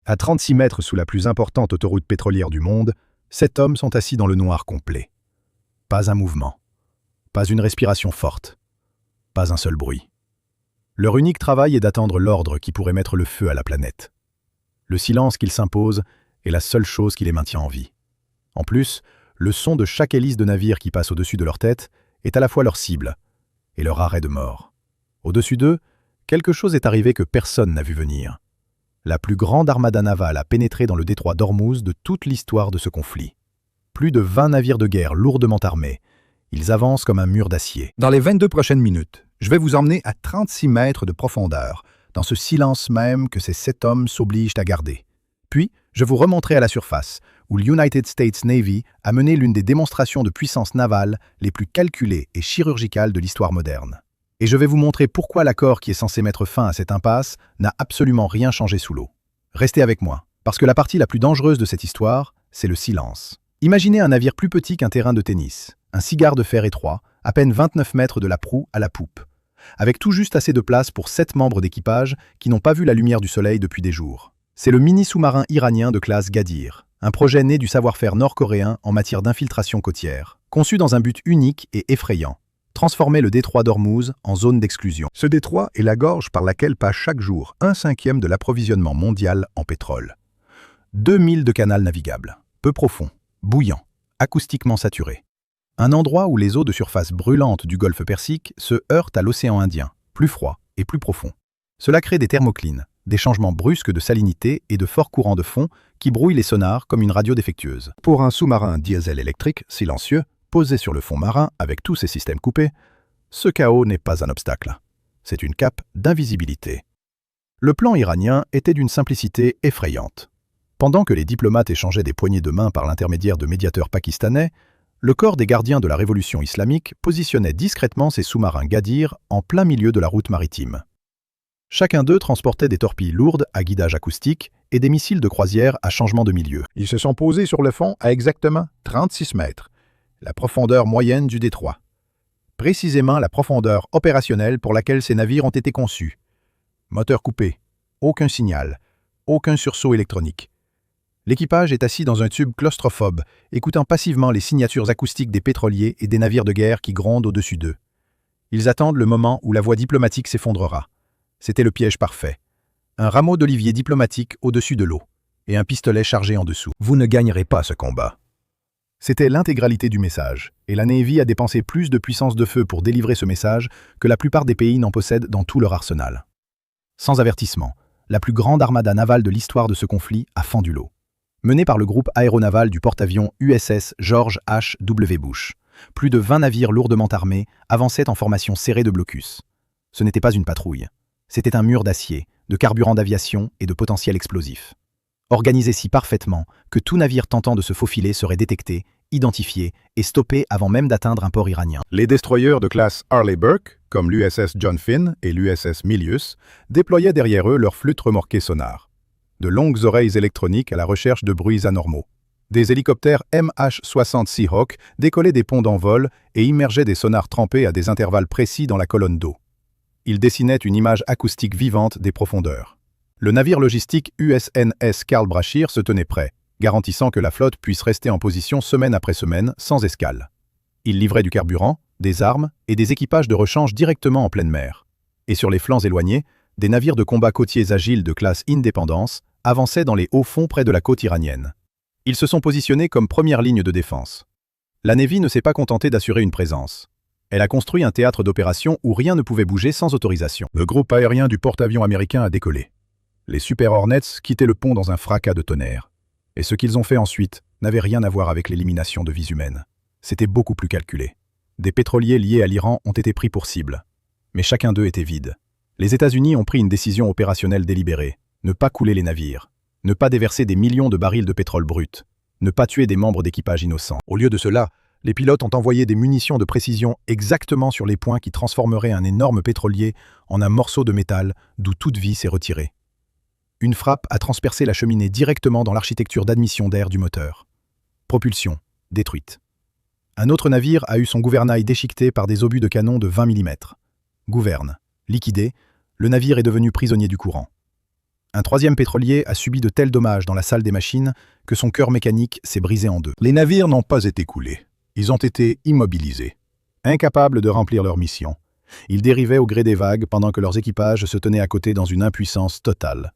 À 36 mètres sous la plus importante autoroute pétrolière du monde, 7 hommes sont assis dans le noir complet. Pas un mouvement, pas une respiration forte, pas un seul bruit. Leur unique travail est d'attendre l'ordre qui pourrait mettre le feu à la planète. Le silence qu'ils s'imposent est la seule chose qui les maintient en vie. En plus, le son de chaque hélice de navire qui passe au-dessus de leur tête est à la fois leur cible et leur arrêt de mort. Au-dessus d'eux, quelque chose est arrivé que personne n'a vu venir. La plus grande armada navale a pénétré dans le détroit d'Ormuz de toute l'histoire de ce conflit. Plus de 20 navires de guerre lourdement armés. Ils avancent comme un mur d'acier. Dans les 22 prochaines minutes, je vais vous emmener à 36 mètres de profondeur, dans ce silence même que ces 7 hommes s'obligent à garder. Puis, je vous remonterai à la surface, où l'United States Navy a mené l'une des démonstrations de puissance navale les plus calculées et chirurgicales de l'histoire moderne. Et je vais vous montrer pourquoi l'accord qui est censé mettre fin à cette impasse n'a absolument rien changé sous l'eau. Restez avec moi, parce que la partie la plus dangereuse de cette histoire, c'est le silence. Imaginez un navire plus petit qu'un terrain de tennis, un cigare de fer étroit, à peine 29 mètres de la proue à la poupe, avec tout juste assez de place pour 7 membres d'équipage qui n'ont pas vu la lumière du soleil depuis des jours. C'est le mini-sous-marin iranien de classe Gadir, un projet né du savoir-faire nord-coréen en matière d'infiltration côtière, conçu dans un but unique et effrayant: transformer le détroit d'Ormuz en zone d'exclusion. Ce détroit est la gorge par laquelle passe chaque jour 1/5 de l'approvisionnement mondial en pétrole. 2000 de canaux navigables, peu profonds, bouillants, acoustiquement saturés. Un endroit où les eaux de surface brûlantes du golfe Persique se heurtent à l'océan Indien, plus froid et plus profond. Cela crée des thermoclines, des changements brusques de salinité et de forts courants de fond qui brouillent les sonars comme une radio défectueuse. Pour un sous-marin diesel électrique silencieux, posé sur le fond marin avec tous ses systèmes coupés, ce chaos n'est pas un obstacle. C'est une cape d'invisibilité. Le plan iranien était d'une simplicité effrayante. Pendant que les diplomates échangeaient des poignées de main par l'intermédiaire de médiateurs pakistanais, le corps des gardiens de la révolution islamique positionnait discrètement ses sous-marins Gadir en plein milieu de la route maritime. Chacun d'eux transportait des torpilles lourdes à guidage acoustique et des missiles de croisière à changement de milieu. Ils se sont posés sur le fond à exactement 36 mètres, la profondeur moyenne du détroit. Précisément la profondeur opérationnelle pour laquelle ces navires ont été conçus. Moteur coupé, aucun signal, aucun sursaut électronique. L'équipage est assis dans un tube claustrophobe, écoutant passivement les signatures acoustiques des pétroliers et des navires de guerre qui grondent au-dessus d'eux. Ils attendent le moment où la voie diplomatique s'effondrera. C'était le piège parfait. Un rameau d'olivier diplomatique au-dessus de l'eau, et un pistolet chargé en dessous. Vous ne gagnerez pas ce combat. C'était l'intégralité du message, et la Navy a dépensé plus de puissance de feu pour délivrer ce message que la plupart des pays n'en possèdent dans tout leur arsenal. Sans avertissement, la plus grande armada navale de l'histoire de ce conflit a fendu l'eau. Menée par le groupe aéronaval du porte-avions USS George H.W. Bush, plus de 20 navires lourdement armés avançaient en formation serrée de blocus. Ce n'était pas une patrouille. C'était un mur d'acier, de carburant d'aviation et de potentiel explosif. Organisé si parfaitement que tout navire tentant de se faufiler serait détecté, identifié et stoppé avant même d'atteindre un port iranien. Les destroyers de classe Harley Burke, comme l'USS John Finn et l'USS Milius, déployaient derrière eux leurs flûtes remorquées sonars. De longues oreilles électroniques à la recherche de bruits anormaux. Des hélicoptères MH-60 Seahawk décollaient des ponts d'envol et immergeaient des sonars trempés à des intervalles précis dans la colonne d'eau. Ils dessinaient une image acoustique vivante des profondeurs. Le navire logistique USNS Karl Brashear se tenait prêt, garantissant que la flotte puisse rester en position semaine après semaine, sans escale. Il livrait du carburant, des armes et des équipages de rechange directement en pleine mer. Et sur les flancs éloignés, des navires de combat côtiers agiles de classe Indépendance avançaient dans les hauts fonds près de la côte iranienne. Ils se sont positionnés comme première ligne de défense. La Navy ne s'est pas contentée d'assurer une présence. Elle a construit un théâtre d'opération où rien ne pouvait bouger sans autorisation. Le groupe aérien du porte-avions américain a décollé. Les Super Hornets quittaient le pont dans un fracas de tonnerre. Et ce qu'ils ont fait ensuite n'avait rien à voir avec l'élimination de vies humaines. C'était beaucoup plus calculé. Des pétroliers liés à l'Iran ont été pris pour cible. Mais chacun d'eux était vide. Les États-Unis ont pris une décision opérationnelle délibérée. Ne pas couler les navires. Ne pas déverser des millions de barils de pétrole brut. Ne pas tuer des membres d'équipage innocents. Au lieu de cela, les pilotes ont envoyé des munitions de précision exactement sur les points qui transformeraient un énorme pétrolier en un morceau de métal d'où toute vie s'est retirée. Une frappe a transpercé la cheminée directement dans l'architecture d'admission d'air du moteur. Propulsion, détruite. Un autre navire a eu son gouvernail déchiqueté par des obus de canon de 20 mm. Gouverne, liquidé, le navire est devenu prisonnier du courant. Un troisième pétrolier a subi de tels dommages dans la salle des machines que son cœur mécanique s'est brisé en deux. Les navires n'ont pas été coulés. Ils ont été immobilisés. Incapables de remplir leur mission, ils dérivaient au gré des vagues pendant que leurs équipages se tenaient à côté dans une impuissance totale.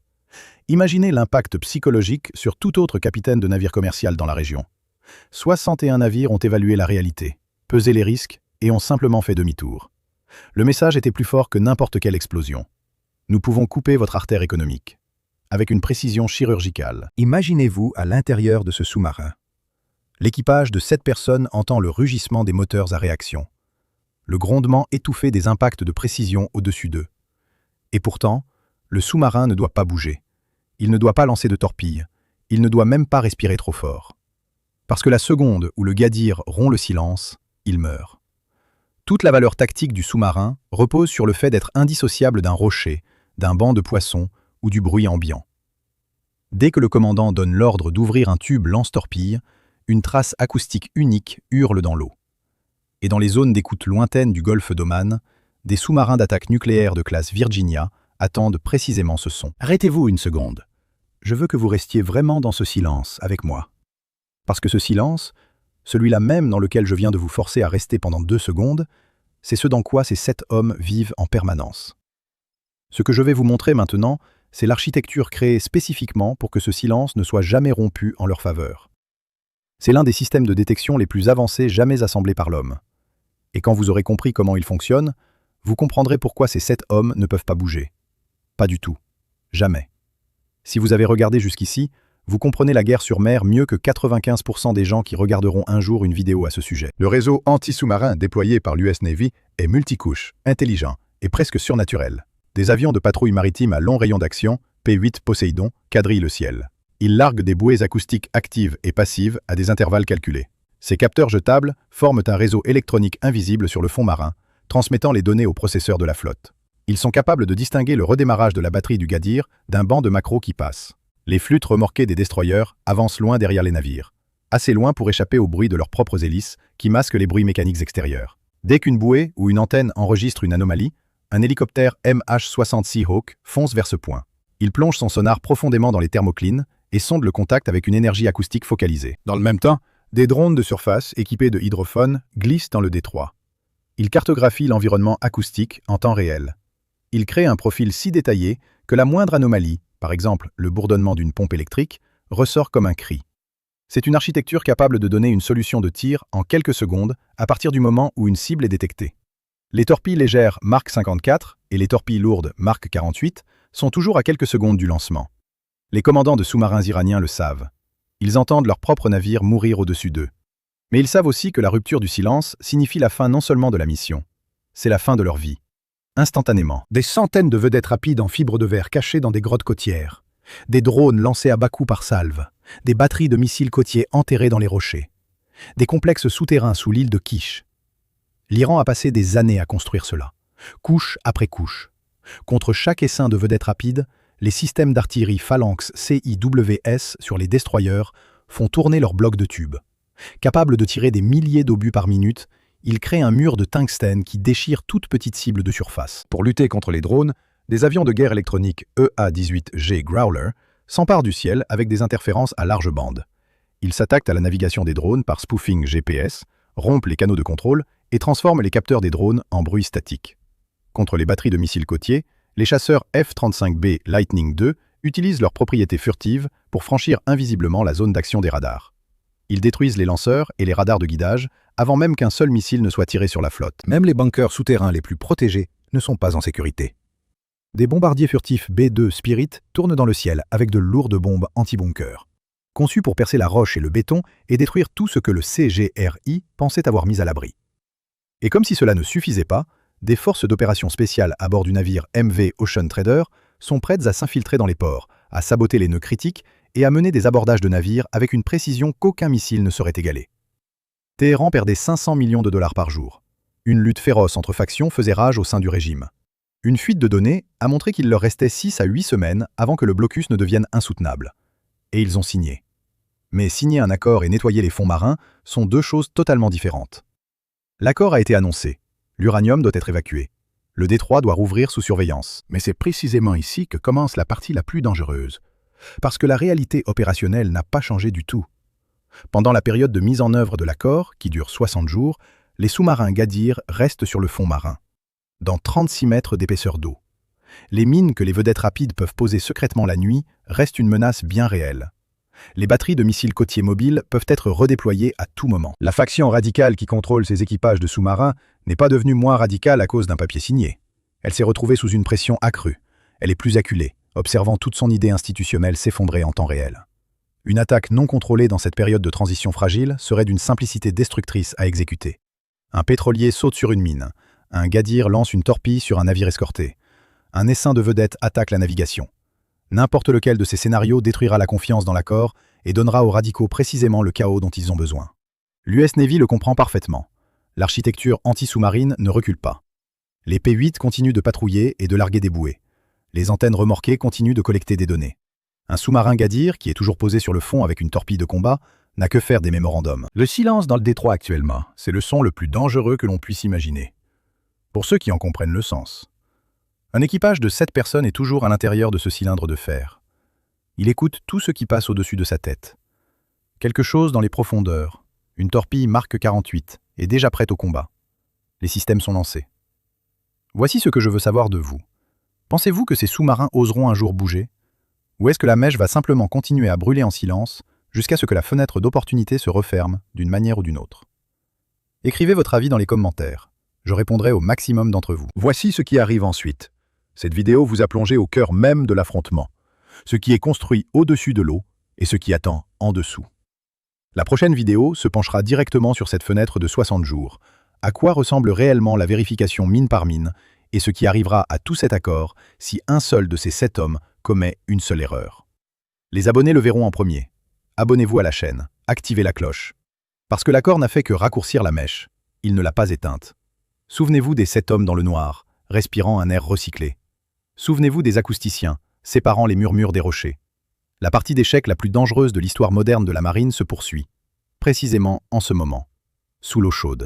Imaginez l'impact psychologique sur tout autre capitaine de navire commercial dans la région. 61 navires ont évalué la réalité, pesé les risques et ont simplement fait demi-tour. Le message était plus fort que n'importe quelle explosion. Nous pouvons couper votre artère économique, avec une précision chirurgicale. Imaginez-vous à l'intérieur de ce sous-marin. L'équipage de 7 personnes entend le rugissement des moteurs à réaction, le grondement étouffé des impacts de précision au-dessus d'eux. Et pourtant, le sous-marin ne doit pas bouger. Il ne doit pas lancer de torpilles. Il ne doit même pas respirer trop fort. Parce que la seconde où le Gadir rompt le silence, il meurt. Toute la valeur tactique du sous-marin repose sur le fait d'être indissociable d'un rocher, d'un banc de poissons ou du bruit ambiant. Dès que le commandant donne l'ordre d'ouvrir un tube lance-torpille, une trace acoustique unique hurle dans l'eau. Et dans les zones d'écoute lointaines du golfe d'Oman, des sous-marins d'attaque nucléaire de classe Virginia attendent précisément ce son. Arrêtez-vous une seconde. Je veux que vous restiez vraiment dans ce silence avec moi. Parce que ce silence, celui-là même dans lequel je viens de vous forcer à rester pendant 2 secondes, c'est ce dans quoi ces 7 hommes vivent en permanence. Ce que je vais vous montrer maintenant, c'est l'architecture créée spécifiquement pour que ce silence ne soit jamais rompu en leur faveur. C'est l'un des systèmes de détection les plus avancés jamais assemblés par l'homme. Et quand vous aurez compris comment il fonctionne, vous comprendrez pourquoi ces 7 hommes ne peuvent pas bouger. Pas du tout. Jamais. Si vous avez regardé jusqu'ici, vous comprenez la guerre sur mer mieux que 95% des gens qui regarderont un jour une vidéo à ce sujet. Le réseau anti-sous-marin déployé par l'US Navy est multicouche, intelligent et presque surnaturel. Des avions de patrouille maritime à long rayon d'action, P-8 Poséidon, quadrillent le ciel. Ils larguent des bouées acoustiques actives et passives à des intervalles calculés. Ces capteurs jetables forment un réseau électronique invisible sur le fond marin, transmettant les données aux processeurs de la flotte. Ils sont capables de distinguer le redémarrage de la batterie du Gadir d'un banc de maquereaux qui passe. Les flûtes remorquées des destroyers avancent loin derrière les navires, assez loin pour échapper au bruit de leurs propres hélices qui masquent les bruits mécaniques extérieurs. Dès qu'une bouée ou une antenne enregistre une anomalie, un hélicoptère MH-60 Seahawk fonce vers ce point. Il plonge son sonar profondément dans les thermoclines et sonde le contact avec une énergie acoustique focalisée. Dans le même temps, des drones de surface équipés de hydrophones glissent dans le détroit. Ils cartographient l'environnement acoustique en temps réel. Ils créent un profil si détaillé que la moindre anomalie, par exemple le bourdonnement d'une pompe électrique, ressort comme un cri. C'est une architecture capable de donner une solution de tir en quelques secondes à partir du moment où une cible est détectée. Les torpilles légères Mark 54 et les torpilles lourdes Mark 48 sont toujours à quelques secondes du lancement. Les commandants de sous-marins iraniens le savent. Ils entendent leurs propres navires mourir au-dessus d'eux. Mais ils savent aussi que la rupture du silence signifie la fin non seulement de la mission, c'est la fin de leur vie. Instantanément. Des centaines de vedettes rapides en fibre de verre cachées dans des grottes côtières. Des drones lancés à bas coups par salve. Des batteries de missiles côtiers enterrées dans les rochers. Des complexes souterrains sous l'île de Kish. L'Iran a passé des années à construire cela, couche après couche. Contre chaque essaim de vedettes rapides, les systèmes d'artillerie Phalanx CIWS sur les destroyers font tourner leurs blocs de tubes. Capables de tirer des milliers d'obus par minute, ils créent un mur de tungstène qui déchire toute petite cible de surface. Pour lutter contre les drones, des avions de guerre électroniques EA-18G Growler s'emparent du ciel avec des interférences à large bande. Ils s'attaquent à la navigation des drones par spoofing GPS, rompent les canaux de contrôle et transforment les capteurs des drones en bruit statique. Contre les batteries de missiles côtiers, les chasseurs F-35B Lightning II utilisent leurs propriétés furtives pour franchir invisiblement la zone d'action des radars. Ils détruisent les lanceurs et les radars de guidage avant même qu'un seul missile ne soit tiré sur la flotte. Même les bunkers souterrains les plus protégés ne sont pas en sécurité. Des bombardiers furtifs B-2 Spirit tournent dans le ciel avec de lourdes bombes anti-bunkers, conçues pour percer la roche et le béton et détruire tout ce que le CGRI pensait avoir mis à l'abri. Et comme si cela ne suffisait pas, des forces d'opération spéciales à bord du navire MV Ocean Trader sont prêtes à s'infiltrer dans les ports, à saboter les nœuds critiques et à mener des abordages de navires avec une précision qu'aucun missile ne saurait égaler. Téhéran perdait 500 millions de dollars par jour. Une lutte féroce entre factions faisait rage au sein du régime. Une fuite de données a montré qu'il leur restait 6 à 8 semaines avant que le blocus ne devienne insoutenable. Et ils ont signé. Mais signer un accord et nettoyer les fonds marins sont deux choses totalement différentes. L'accord a été annoncé. L'uranium doit être évacué. Le détroit doit rouvrir sous surveillance. Mais c'est précisément ici que commence la partie la plus dangereuse. Parce que la réalité opérationnelle n'a pas changé du tout. Pendant la période de mise en œuvre de l'accord, qui dure 60 jours, les sous-marins Gadir restent sur le fond marin, dans 36 mètres d'épaisseur d'eau. Les mines que les vedettes rapides peuvent poser secrètement la nuit restent une menace bien réelle. Les batteries de missiles côtiers mobiles peuvent être redéployées à tout moment. La faction radicale qui contrôle ces équipages de sous-marins n'est pas devenue moins radicale à cause d'un papier signé. Elle s'est retrouvée sous une pression accrue. Elle est plus acculée, observant toute son idée institutionnelle s'effondrer en temps réel. Une attaque non contrôlée dans cette période de transition fragile serait d'une simplicité destructrice à exécuter. Un pétrolier saute sur une mine. Un Gadir lance une torpille sur un navire escorté. Un essaim de vedettes attaque la navigation. N'importe lequel de ces scénarios détruira la confiance dans l'accord et donnera aux radicaux précisément le chaos dont ils ont besoin. L'US Navy le comprend parfaitement. L'architecture anti-sous-marine ne recule pas. Les P-8 continuent de patrouiller et de larguer des bouées. Les antennes remorquées continuent de collecter des données. Un sous-marin Gadir, qui est toujours posé sur le fond avec une torpille de combat, n'a que faire des mémorandums. Le silence dans le détroit actuellement, c'est le son le plus dangereux que l'on puisse imaginer. Pour ceux qui en comprennent le sens. Un équipage de 7 personnes est toujours à l'intérieur de ce cylindre de fer. Il écoute tout ce qui passe au-dessus de sa tête. Quelque chose dans les profondeurs. Une torpille Mark 48 est déjà prête au combat. Les systèmes sont lancés. Voici ce que je veux savoir de vous. Pensez-vous que ces sous-marins oseront un jour bouger? Ou est-ce que la mèche va simplement continuer à brûler en silence jusqu'à ce que la fenêtre d'opportunité se referme d'une manière ou d'une autre? Écrivez votre avis dans les commentaires. Je répondrai au maximum d'entre vous. Voici ce qui arrive ensuite. Cette vidéo vous a plongé au cœur même de l'affrontement. Ce qui est construit au-dessus de l'eau et ce qui attend en dessous. La prochaine vidéo se penchera directement sur cette fenêtre de 60 jours. À quoi ressemble réellement la vérification mine par mine et ce qui arrivera à tout cet accord si un seul de ces 7 hommes commet une seule erreur. Les abonnés le verront en premier. Abonnez-vous à la chaîne, activez la cloche. Parce que l'accord n'a fait que raccourcir la mèche, il ne l'a pas éteinte. Souvenez-vous des 7 hommes dans le noir, respirant un air recyclé. Souvenez-vous des acousticiens, séparant les murmures des rochers. La partie d'échecs la plus dangereuse de l'histoire moderne de la marine se poursuit, précisément en ce moment, sous l'eau chaude.